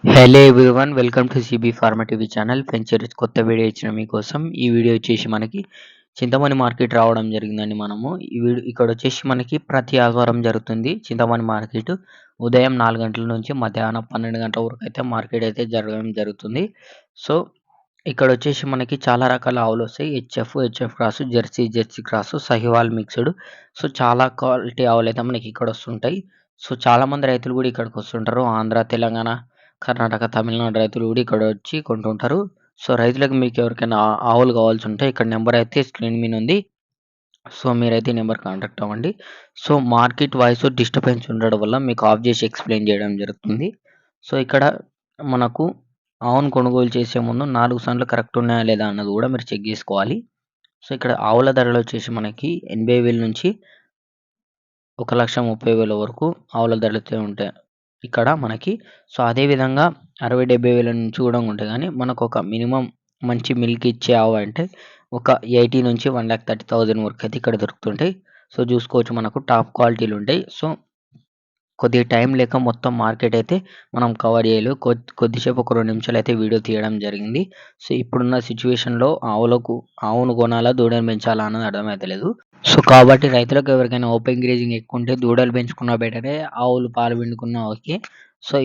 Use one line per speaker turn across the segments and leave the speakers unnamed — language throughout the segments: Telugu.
Hello everyone welcome to CB pharma TV channel. Friends ఈరోజు కొత్త వీడియో ఇచ్చిన మీకోసం. ఈ వీడియో వచ్చేసి మనకి చింతమణి మార్కెట్ రావడం జరిగిందండి. ఇక్కడ వచ్చేసి మనకి ప్రతి ఆదివారం జరుగుతుంది చింతమణి మార్కెట్. ఉదయం 4 గంటల నుంచి మధ్యాహ్నం 12 గంటల వరకు అయితే మార్కెట్ అయితే జరగడం జరుగుతుంది. సో ఇక్కడ వచ్చేసి మనకి చాలా రకాల ఆవులు వస్తాయి. HF cross, jersey cross, Sahiwal mixed. So చాలా క్వాలిటీ ఆవులు అయితే మనకి ఇక్కడ వస్తుంటాయి. సో చాలామంది రైతులు కూడా ఇక్కడికి వస్తుంటారు. ఆంధ్ర, తెలంగాణ, కర్ణాటక, తమిళనాడు రైతులు కూడా ఇక్కడ వచ్చి కొంటుంటారు. సో రైతులకు మీకు ఎవరికైనా ఆవులు కావాల్సి ఉంటే ఇక్కడ నెంబర్ అయితే స్క్రీన్ మీద ఉంది. సో మీరైతే ఈ నెంబర్ కాంటాక్ట్ అవ్వండి. సో మార్కెట్ వాయిస్ డిస్టర్బెన్స్ ఉండడం వల్ల మీకు ఆఫ్ చేసి ఎక్స్ప్లెయిన్ చేయడం జరుగుతుంది. సో ఇక్కడ మనకు ఆవును కొనుగోలు చేసే ముందు 4 సార్లు కరెక్ట్ ఉన్నాయా లేదా అన్నది కూడా మీరు చెక్ చేసుకోవాలి. సో ఇక్కడ ఆవుల ధరలు వచ్చేసి మనకి 80,000 నుంచి 1,30,000 వరకు ఆవుల ధరలైతే ఉంటాయి ఇక్కడ మనకి. సో అదే విధంగా 60,000-70,000 నుంచి కూడా ఉంటాయి. కానీ మనకు ఒక మినిమం మంచి మిల్క్ ఇచ్చే ఆవు అంటే ఒక 80 నుంచి 1,30,000 వరకు అయితే ఇక్కడ దొరుకుతుంటాయి. సో చూసుకోవచ్చు మనకు టాప్ క్వాలిటీలు ఉంటాయి. సో కొద్దిగా టైం లేక మొత్తం మార్కెట్ అయితే మనం కవర్ చేయలేవు. కొద్దిసేపు ఒక 2 నిమిషాలు అయితే వీడియో తీయడం జరిగింది. సో ఇప్పుడున్న సిట్యుయేషన్‌లో ఆవును కొనాలా? దూడను పెంచాలా? అన్నది అర్థమైతలేదు. సో కాబట్టి రైతులకు ఎవరికైనా ఓపెన్ గ్రేజింగ్ ఎక్కువుంటే దూడలు పెంచుకున్నా బెటరే. ఆవులు పాలు పిండుకున్నా ఓకే. సో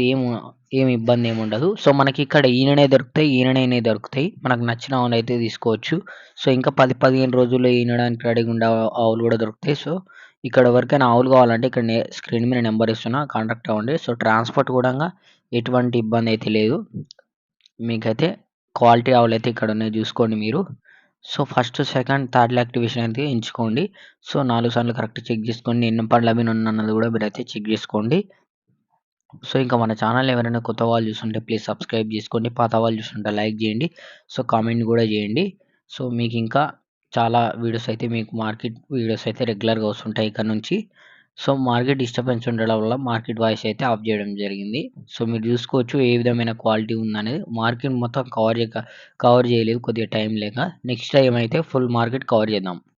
ఏమి ఇబ్బంది ఏముండదు. సో మనకి ఇక్కడ ఈననే దొరుకుతాయి. మనకు నచ్చిన ఆవునైతే తీసుకోవచ్చు. సో ఇంకా 10, 15 రోజుల్లో ఈనడానికి రెడీగా ఉండే ఆవులు కూడా దొరుకుతాయి. సో ఇక్కడ ఎవరికైనా ఆవులు కావాలంటే ఇక్కడ స్క్రీన్ మీద నెంబర్ ఇస్తున్నా, కాంటాక్ట్ అవ్వండి. సో ట్రాన్స్‌పోర్ట్ కూడంగా ఎటువంటి ఇబ్బంది అయితే లేదు. మీకైతే క్వాలిటీ ఆవులైతే ఇక్కడ ఉన్నాయి చూసుకోండి మీరు. So first, second, third activation అయితే ఎంచుకోండి. సో 4 సార్లు కరెక్ట్ చెక్ చేసుకోండి. ఎన్ని పళ్ళ మీద ఉన్నది కూడా మీరైతే చెక్ చేసుకోండి. సో ఇంకా మన ఛానల్ ఎవరైనా కొత్త వాళ్ళు చూస్తుంటే ప్లీజ్ సబ్స్క్రైబ్ చేసుకోండి. పాత వాళ్ళు చూస్తుంటే లైక్ చేయండి. సో కామెంట్ కూడా చేయండి. సో మీకు ఇంకా చాలా వీడియోస్ అయితే మీకు మార్కెట్ వీడియోస్ అయితే రెగ్యులర్‌గా వస్తుంటాయి ఇక్కడ నుంచి. సో మార్కెట్ డిస్టర్బెన్స్ ఉండడం వల్ల మార్కెట్ వాయిస్ అయితే ఆఫ్ చేయడం జరిగింది. సో మీరు చూసుకోవచ్చు ఏ విధమైన క్వాలిటీ ఉందనేది. మార్కెట్ మొత్తం కవర్ చేయలేదు కొద్దిగా టైం లేక. నెక్స్ట్ టైం అయితే ఫుల్ మార్కెట్ కవర్ చేద్దాం.